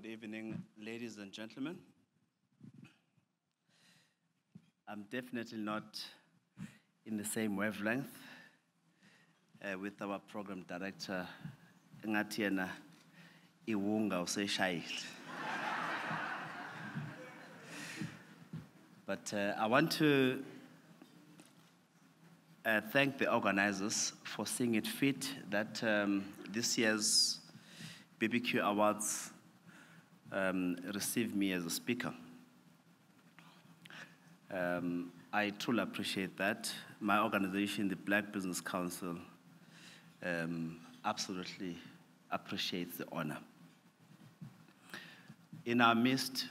Good evening, ladies and gentlemen. I'm definitely not in the same wavelength with our program director, Ngatiana Iwunga Useshayil. But I want to thank the organizers for seeing it fit that this year's BBQ Awards received me as a speaker. I truly appreciate that. My organization, the Black Business Council, absolutely appreciates the honor. In our midst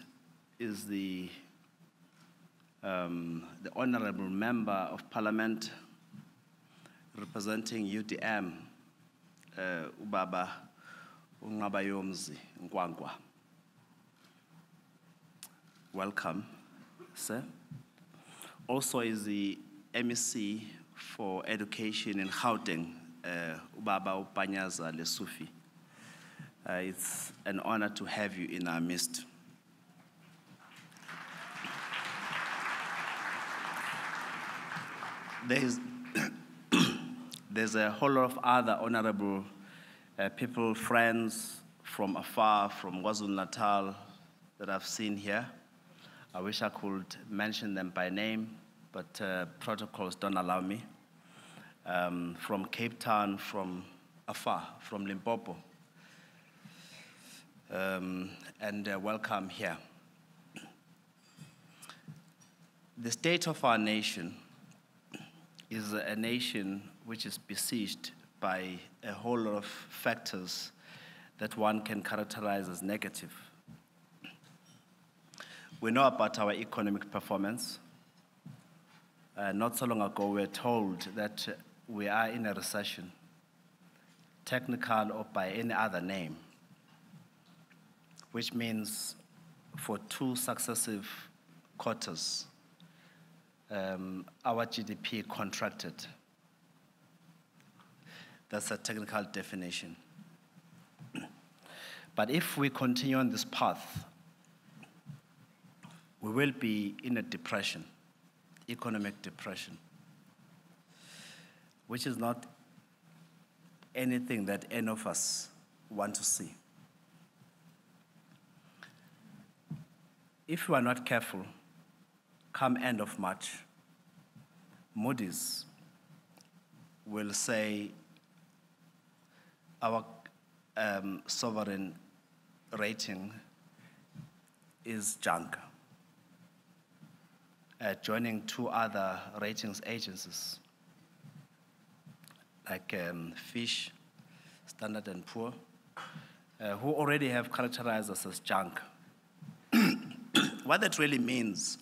is the Honorable Member of Parliament representing UDM, Ubaba Ungabayomzi Ngwangwa. Welcome, sir. Also is the MEC for Education in Gauteng, Ubaba Upanyaza Lesufi. It's an honor to have you in our midst. There's a whole lot of other honorable people, friends from afar, from KwaZulu-Natal, that I've seen here. I wish I could mention them by name, but protocols don't allow me. From Cape Town, from afar, from Limpopo. And welcome here. The state of our nation is a nation which is besieged by a whole lot of factors that one can characterize as negative. We know about our economic performance. Not so long ago, we were told that we are in a recession, technical or by any other name, which means for 2 successive quarters, our GDP contracted. That's a technical definition. But if we continue on this path, we will be in a depression, economic depression, which is not anything that any of us want to see. If we are not careful, come end of March, Moody's will say our sovereign rating is junk, joining 2 other ratings agencies, like Fish, Standard & Poor, who already have characterized us as junk. What that really means,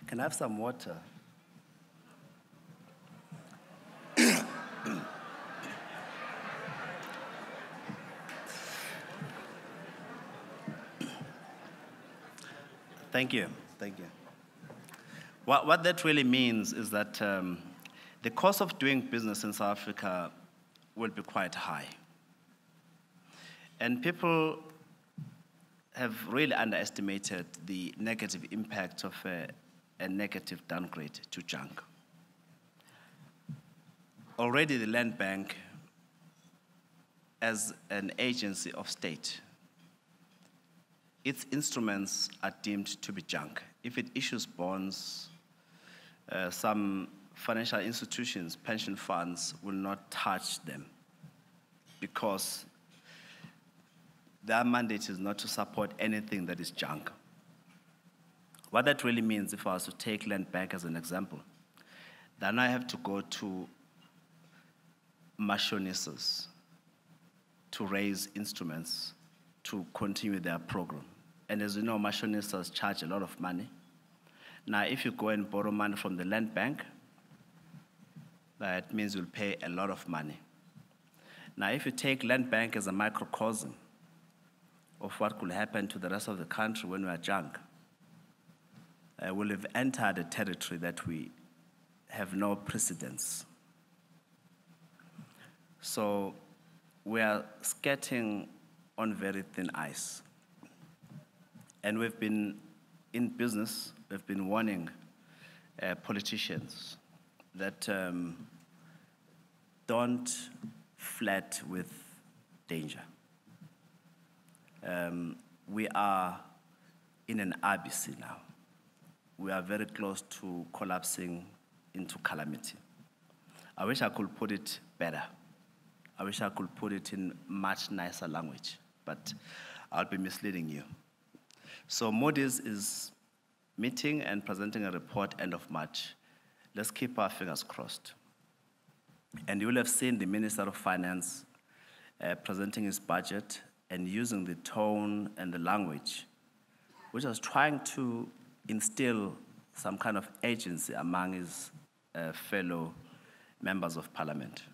can I have some water? Thank you. What that really means is that the cost of doing business in South Africa will be quite high. And people have really underestimated the negative impact of a negative downgrade to junk. Already the Land Bank, as an agency of state, its instruments are deemed to be junk. If it issues bonds, some financial institutions, pension funds, will not touch them because their mandate is not to support anything that is junk. What that really means, if I was to take Land Bank as an example, then I have to go to machinistas to raise instruments to continue their program. And as you know, machinistas charge a lot of money. Now, if you go and borrow money from the Land Bank, that means you'll pay a lot of money. Now, if you take Land Bank as a microcosm of what could happen to the rest of the country when we are junk, we'll have entered a territory that we have no precedence. So we are skirting on very thin ice. And we've been in business, we've been warning politicians that don't flirt with danger. We are in an abyss now. We are very close to collapsing into calamity. I wish I could put it better. I wish I could put it in much nicer language, but I'll be misleading you. So Moody's is meeting and presenting a report end of March. Let's keep our fingers crossed. And you will have seen the Minister of Finance presenting his budget and using the tone and the language, which was trying to instill some kind of agency among his fellow members of parliament.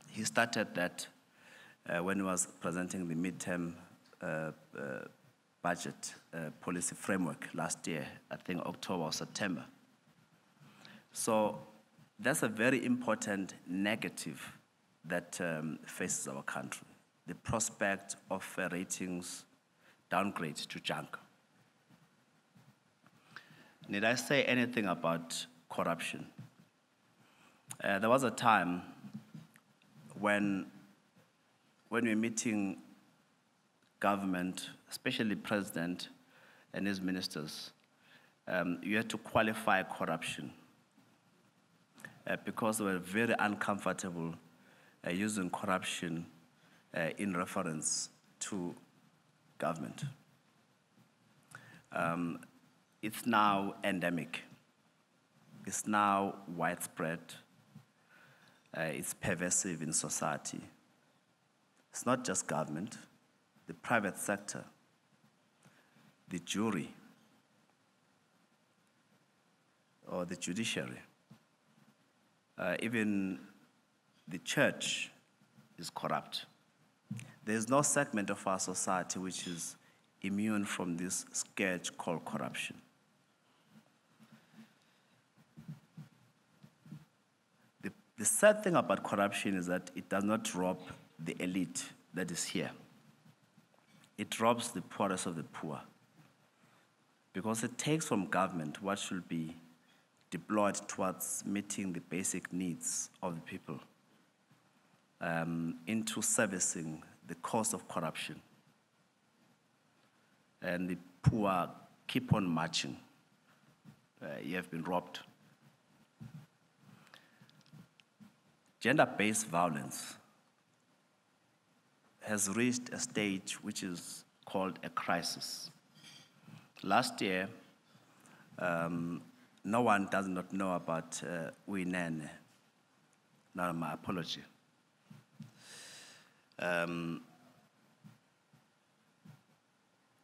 He started that when he was presenting the midterm budget policy framework last year, I think October or September. So that's a very important negative that faces our country, the prospect of ratings downgrade to junk. Need I say anything about corruption? There was a time when we're meeting government, especially president and his ministers, you had to qualify corruption because they were very uncomfortable using corruption in reference to government. It's now endemic. It's now widespread. It's pervasive in society. It's not just government, the private sector, the jury, or the judiciary. Even the church is corrupt. There's no segment of our society which is immune from this scourge called corruption. The sad thing about corruption is that it does not rob the elite that is here. It robs the poorest of the poor because it takes from government what should be deployed towards meeting the basic needs of the people into servicing the cause of corruption. And the poor keep on marching. You have been robbed. Gender-based violence has reached a stage which is called a crisis. Last year, no one does not know about Uyinene. Now, my apology. You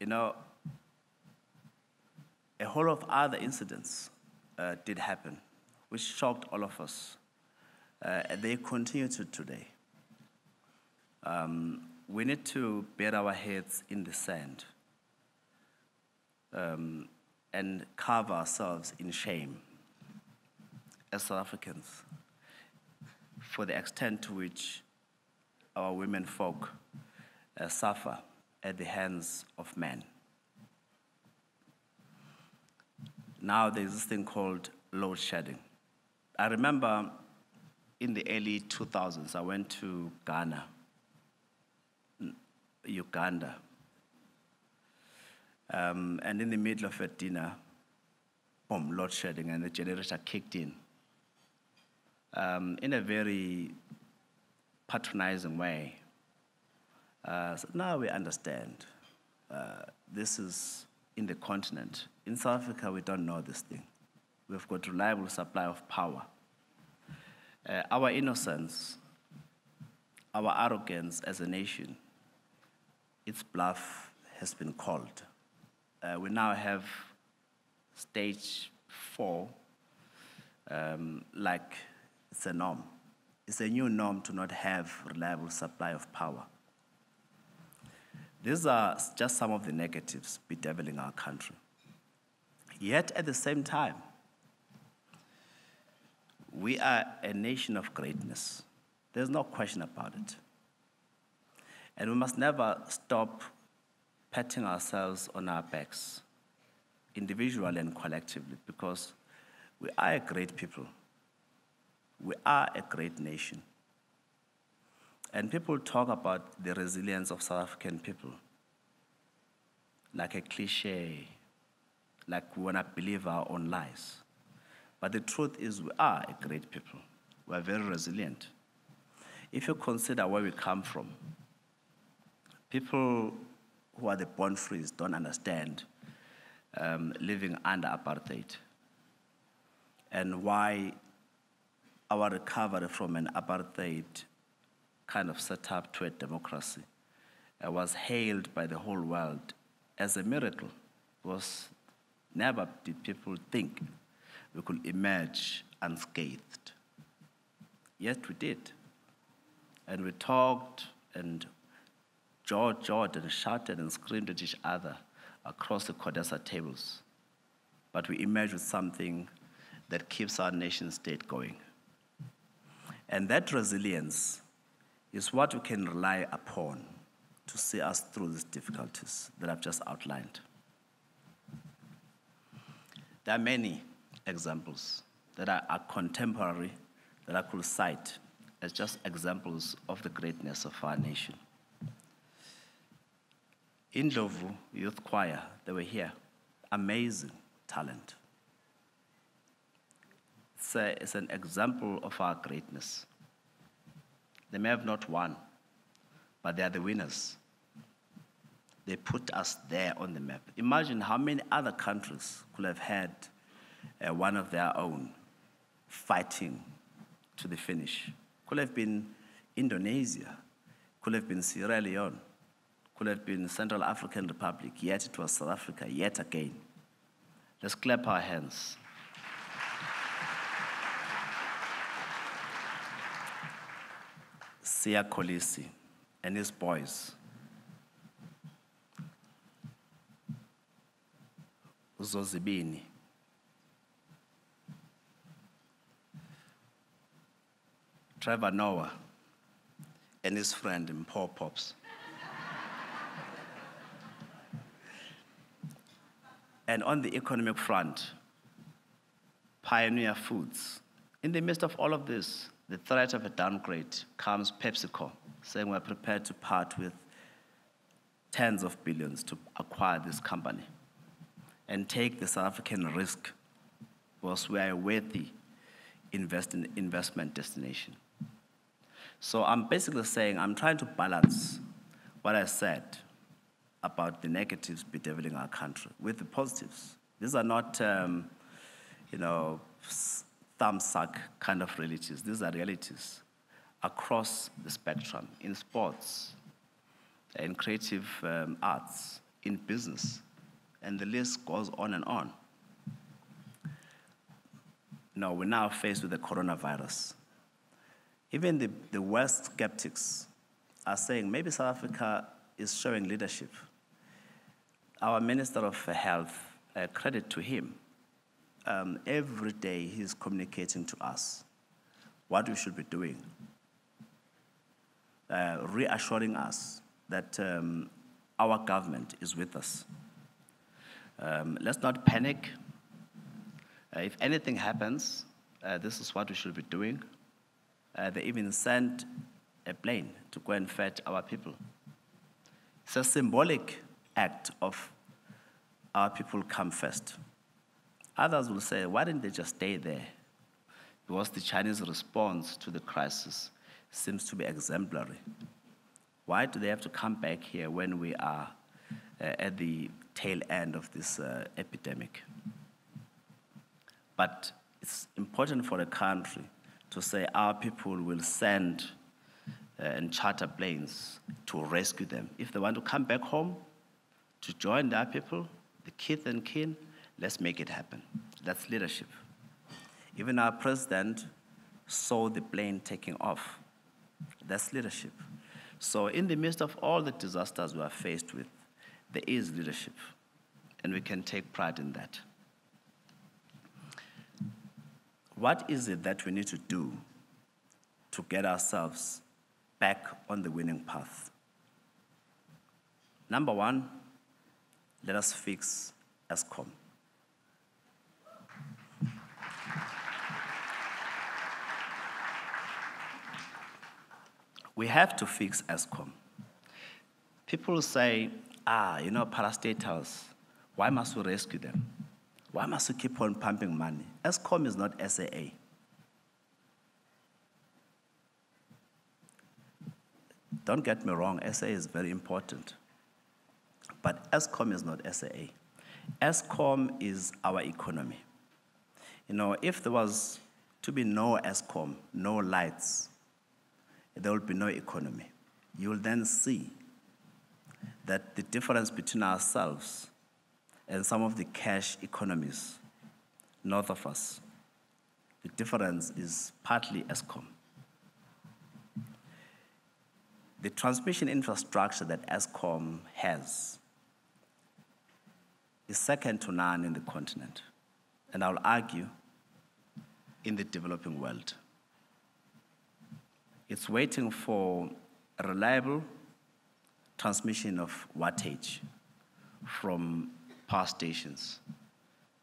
know, a whole lot of other incidents did happen, which shocked all of us. They continue to today. We need to bury our heads in the sand and cover ourselves in shame as South Africans for the extent to which our women folk suffer at the hands of men. Now there's this thing called load shedding. I remember in the early 2000s, I went to Ghana, Uganda, and in the middle of a dinner, boom, load shedding, and the generator kicked in a very patronizing way. So now we understand. This is in the continent. In South Africa, we don't know this thing. We've got reliable supply of power. Our innocence, our arrogance as a nation, its bluff has been called. We now have stage 4, like it's a norm. It's a new norm to not have reliable supply of power. These are just some of the negatives bedeviling our country. Yet at the same time, we are a nation of greatness. There's no question about it. And we must never stop patting ourselves on our backs, individually and collectively, because we are a great people. We are a great nation. And people talk about the resilience of South African people like a cliche, like we want to believe our own lies. But the truth is we are a great people. We are very resilient. If you consider where we come from, people who are the born-frees don't understand living under apartheid and why our recovery from an apartheid kind of setup to a democracy was hailed by the whole world as a miracle, because never did people think we could emerge unscathed. Yet we did. And we talked and jawed and shouted and screamed at each other across the CODESA tables. But we emerged with something that keeps our nation state going. And that resilience is what we can rely upon to see us through these difficulties that I've just outlined. There are many examples that are contemporary that I could cite as just examples of the greatness of our nation. In Ndlovu Youth Choir, they were here. Amazing talent. It's an example of our greatness. They may have not won, but they are the winners. They put us there on the map. Imagine how many other countries could have had one of their own fighting to the finish. Could have been Indonesia, could have been Sierra Leone, could have been Central African Republic, yet it was South Africa, yet again. Let's clap our hands. Siya Kolisi and his boys, Uzozibini, Trevor Noah and his friend Mpho Pops. And on the economic front, Pioneer Foods. In the midst of all of this, the threat of a downgrade comes PepsiCo, saying we're prepared to part with tens of billions to acquire this company and take the South African risk, because we are a worthy investment destination. So I'm basically saying I'm trying to balance what I said about the negatives bedeviling our country with the positives. These are not, thumbsuck kind of realities. These are realities across the spectrum, in sports, in creative arts, in business, and the list goes on and on. Now, we're now faced with the coronavirus. Even the worst skeptics are saying maybe South Africa is showing leadership. Our Minister of Health, credit to him, every day he's communicating to us what we should be doing, reassuring us that our government is with us. Let's not panic. If anything happens, this is what we should be doing. They even sent a plane to go and fetch our people. It's a symbolic act of our people come first. Others will say, why didn't they just stay there? Because the Chinese response to the crisis seems to be exemplary. Why do they have to come back here when we are at the tail end of this epidemic? But it's important for a country to say our people will send and charter planes to rescue them. If they want to come back home to join their people, the kith and kin, let's make it happen. That's leadership. Even our president saw the plane taking off. That's leadership. So in the midst of all the disasters we are faced with, there is leadership, and we can take pride in that. What is it that we need to do to get ourselves back on the winning path? Number one, Let us fix Eskom. We have to fix Eskom. People say, parastatals, why must we rescue them? Why must we keep on pumping money? Eskom is not SAA. Don't get me wrong, SAA is very important. But Eskom is not SAA. Eskom is our economy. If there was to be no Eskom, no lights, there will be no economy. You will then see that the difference between ourselves and some of the cash economies north of us, the difference is partly Eskom. The transmission infrastructure that Eskom has is second to none in the continent, and I'll argue in the developing world. It's waiting for a reliable transmission of wattage from power stations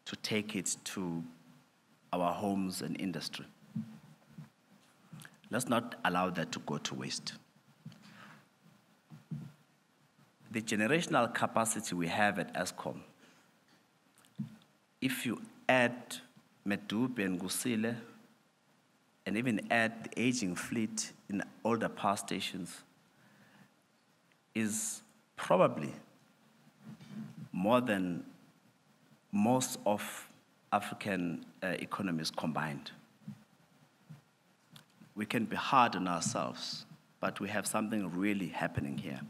to take it to our homes and industry. Let's not allow that to go to waste. The generational capacity we have at Eskom, if you add Medupe and Gusile, and even add the aging fleet in older power stations, is probably more than most of African economies combined. We can be hard on ourselves, but we have something really happening here.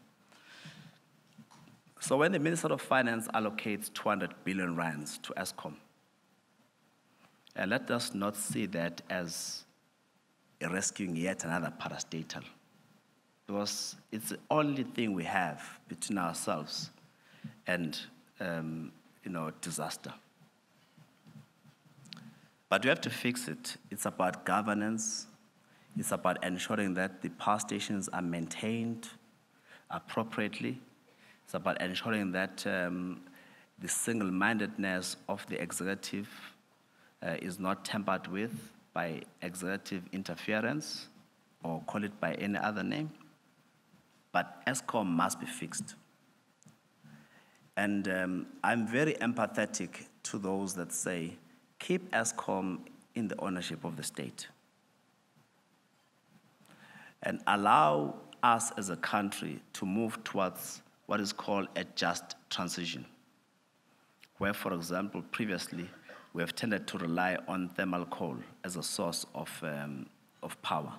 So when the Minister of Finance allocates 200 billion rands to Eskom, let us not see that as rescuing yet another parastatal, because it's the only thing we have between ourselves and disaster. But we have to fix it. It's about governance. It's about ensuring that the power stations are maintained appropriately. It's about ensuring that the single-mindedness of the executive is not tampered with by executive interference, or call it by any other name. But Eskom must be fixed. And I'm very empathetic to those that say, keep Eskom in the ownership of the state. And allow us as a country to move towards what is called a just transition, where, for example, previously, we have tended to rely on thermal coal as a source of power,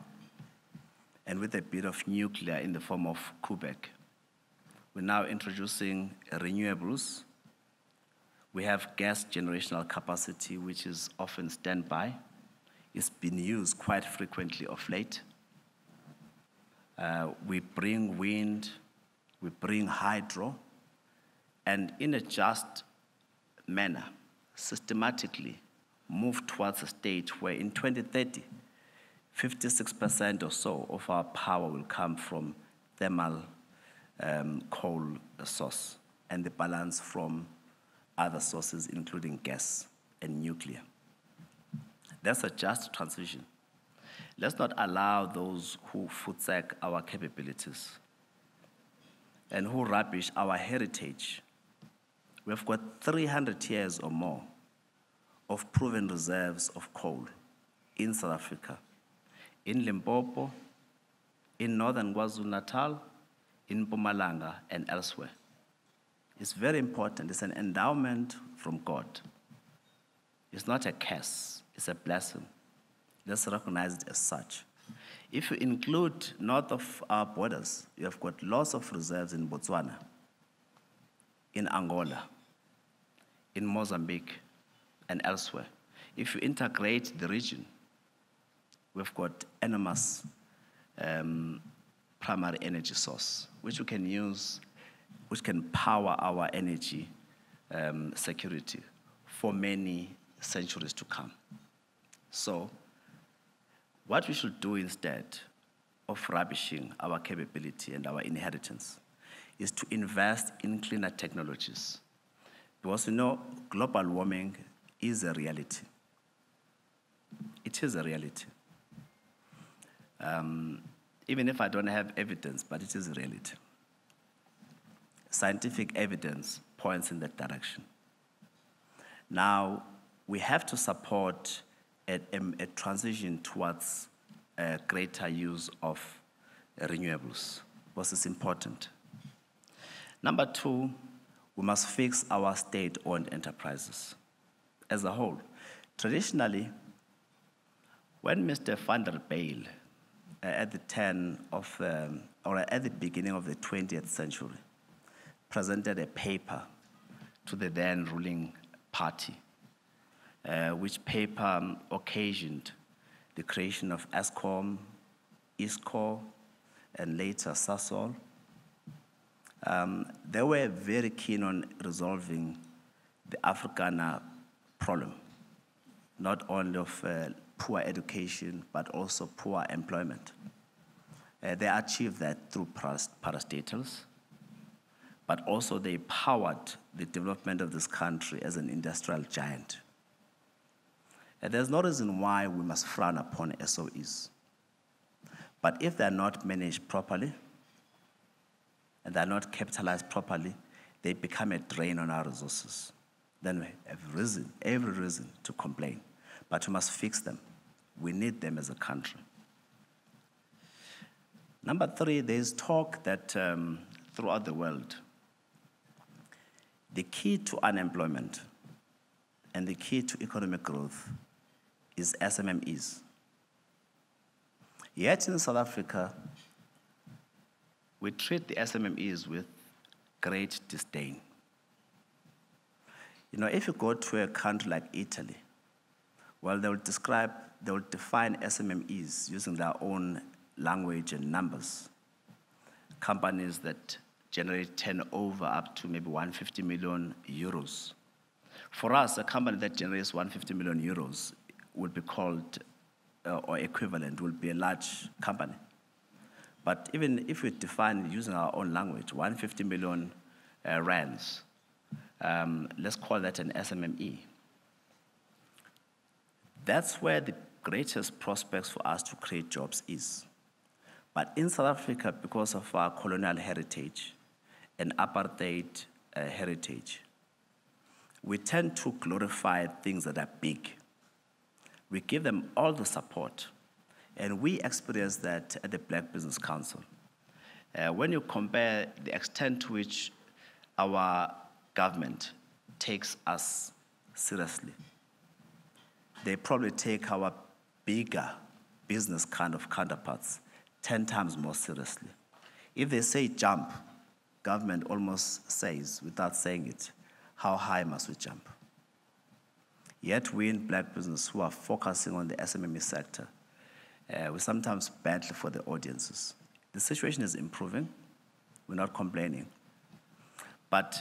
and with a bit of nuclear in the form of Quebec. We're now introducing renewables. We have gas generational capacity, which is often standby. It's been used quite frequently of late. We bring wind, we bring hydro, and in a just manner, systematically move towards a state where in 2030, 56% or so of our power will come from thermal coal source, and the balance from other sources, including gas and nuclear. That's a just transition. Let's not allow those who footsack our capabilities and who rubbish our heritage. We've got 300 years or more of proven reserves of coal in South Africa, in Limpopo, in northern KwaZulu-Natal, in Mpumalanga, and elsewhere. It's very important. It's an endowment from God. It's not a curse. It's a blessing. Let's recognize it as such. If you include north of our borders, you have got lots of reserves in Botswana, in Angola, in Mozambique, and elsewhere. If you integrate the region, we've got enormous primary energy source, which we can use, which can power our energy security for many centuries to come. So, what we should do instead of rubbishing our capability and our inheritance is to invest in cleaner technologies Because global warming is a reality. It is a reality. Even if I don't have evidence, but it is a reality. Scientific evidence points in that direction. Now, we have to support a transition towards a greater use of renewables, because it's important. Number two, we must fix our state-owned enterprises as a whole. Traditionally, when Mr. van der Bijl, at the beginning of the 20th century, presented a paper to the then ruling party, which paper occasioned the creation of Eskom, ISCO, and later Sasol. They were very keen on resolving the Afrikaner problem, not only of poor education, but also poor employment. They achieved that through parastatals, but also they powered the development of this country as an industrial giant. And there's no reason why we must frown upon SOEs. But if they're not managed properly, and they're not capitalized properly, they become a drain on our resources. Then we have every reason to complain. But we must fix them. We need them as a country. Number three, there's talk that throughout the world, the key to unemployment and the key to economic growth is SMMEs. Yet in South Africa, we treat the SMMEs with great disdain. If you go to a country like Italy, well, they will define SMMEs using their own language and numbers. Companies that generate turnover up to maybe 150 million euros. For us, a company that generates 150 million euros would be called, or equivalent, would be a large company. But even if we define using our own language, 150 million rands, let's call that an SMME. That's where the greatest prospects for us to create jobs is. But in South Africa, because of our colonial heritage and apartheid heritage, we tend to glorify things that are big. We give them all the support. And we experience that at the Black Business Council. When you compare the extent to which our government takes us seriously, they probably take our bigger business kind of counterparts 10 times more seriously. If they say jump, government almost says, without saying it, how high must we jump? Yet we in Black business who are focusing on the SMME sector, we sometimes battle for the audiences. The situation is improving. We're not complaining. But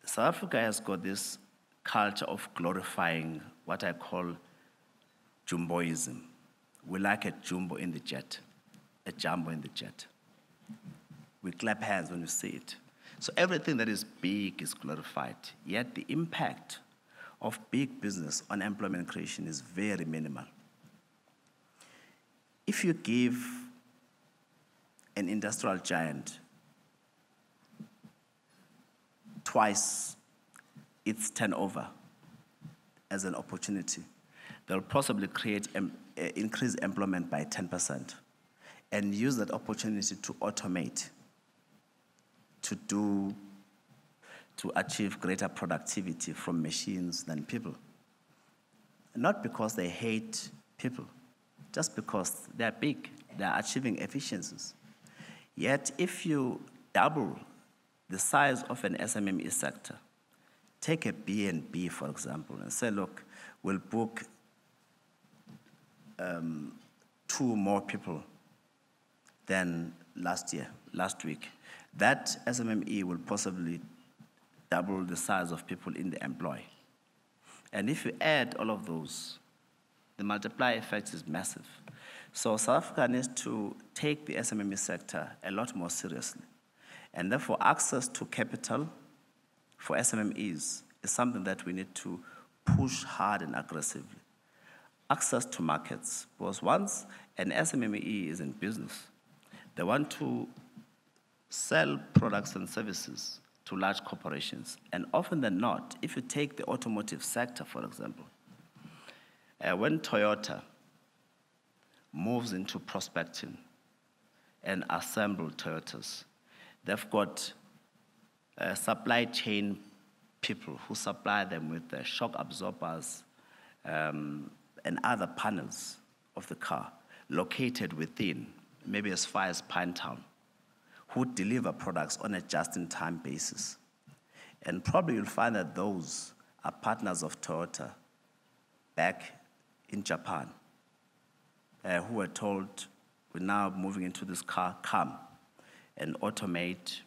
South Africa has got this culture of glorifying what I call jumboism. We like a jumbo in the jet, a jumbo in the jet. We clap hands when we see it. So everything that is big is glorified, yet the impact of big business on employment creation is very minimal. If you give an industrial giant twice its turnover as an opportunity, they'll possibly increase employment by 10% and use that opportunity to automate, to achieve greater productivity from machines than people. Not because they hate people, just because they're big, they're achieving efficiencies. Yet if you double the size of an SMME sector, take a B&B, for example, and say, look, we'll book 2 more people than last week. That SMME will possibly double the size of people in the employ. And if you add all of those, the multiplier effect is massive. So South Africa needs to take the SMME sector a lot more seriously. And therefore, access to capital for SMMEs is something that we need to push hard and aggressively. Access to markets, because once an SMME is in business, they want to sell products and services to large corporations. And often than not, if you take the automotive sector, for example, when Toyota moves into prospecting and assemble Toyotas, they've got supply chain people who supply them with the shock absorbers and other panels of the car located within, maybe as far as Pinetown, who deliver products on a just-in-time basis. And probably you'll find that those are partners of Toyota back in Japan, who were told, we're now moving into this car, come and automate.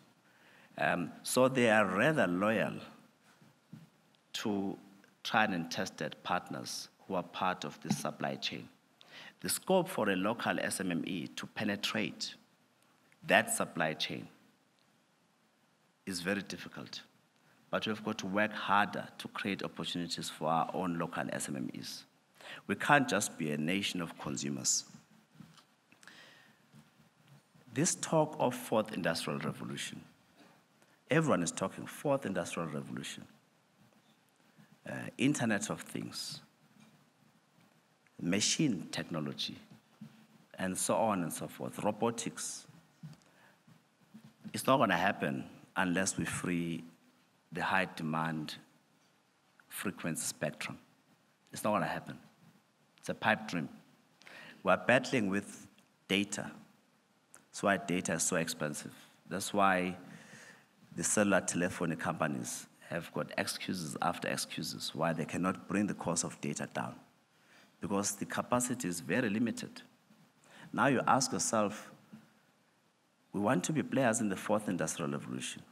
So they are rather loyal to tried and tested partners who are part of this supply chain. The scope for a local SMME to penetrate that supply chain is very difficult, but we've got to work harder to create opportunities for our own local SMMEs. We can't just be a nation of consumers. This talk of fourth industrial revolution, everyone is talking fourth industrial revolution, Internet of Things, machine technology, and so on and so forth, robotics. It's not going to happen unless we free the high demand frequency spectrum. It's not going to happen. It's a pipe dream. We're battling with data. That's why data is so expensive. That's why the cellular telephony companies have got excuses after excuses why they cannot bring the cost of data down, because the capacity is very limited. Now you ask yourself, we want to be players in the fourth industrial revolution,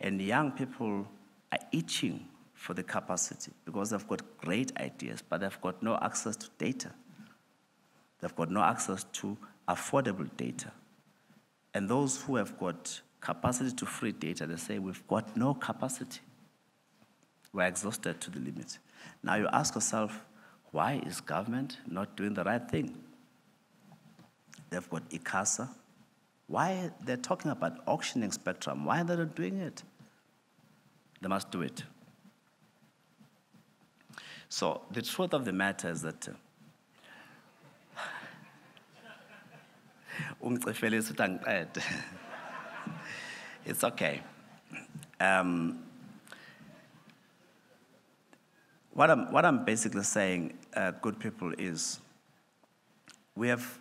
and young people are itching for the capacity because they've got great ideas, but they've got no access to data. They've got no access to affordable data. And those who have got capacity to free data, they say, we've got no capacity. We're exhausted to the limit. Now you ask yourself, why is government not doing the right thing? They've got ICASA. Why they're talking about auctioning spectrum? Why are they not doing it? They must do it. So the truth of the matter is that it's okay. What I'm basically saying, good people, is we have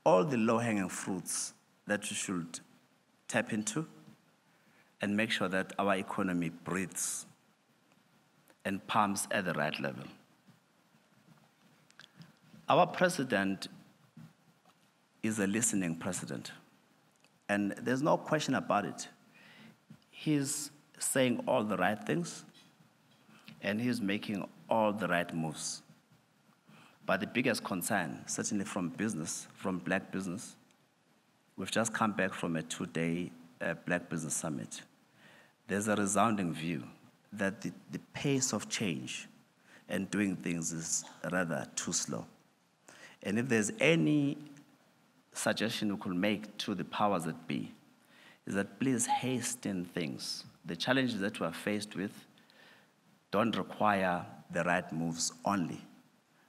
all the low-hanging fruits that we should tap into and make sure that our economy breathes and pumps at the right level. Our president is a listening president, and there's no question about it. He's saying all the right things, and he's making all the right moves. But the biggest concern, certainly from business, from black business, we've just come back from a 2-day Black Business Summit. There's a resounding view that the pace of change and doing things is rather too slow. And if there's any suggestion we could make to the powers that be, is that please hasten things. The challenges that we are faced with don't require the right moves only.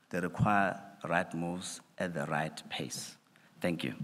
They require right moves at the right pace. Thank you.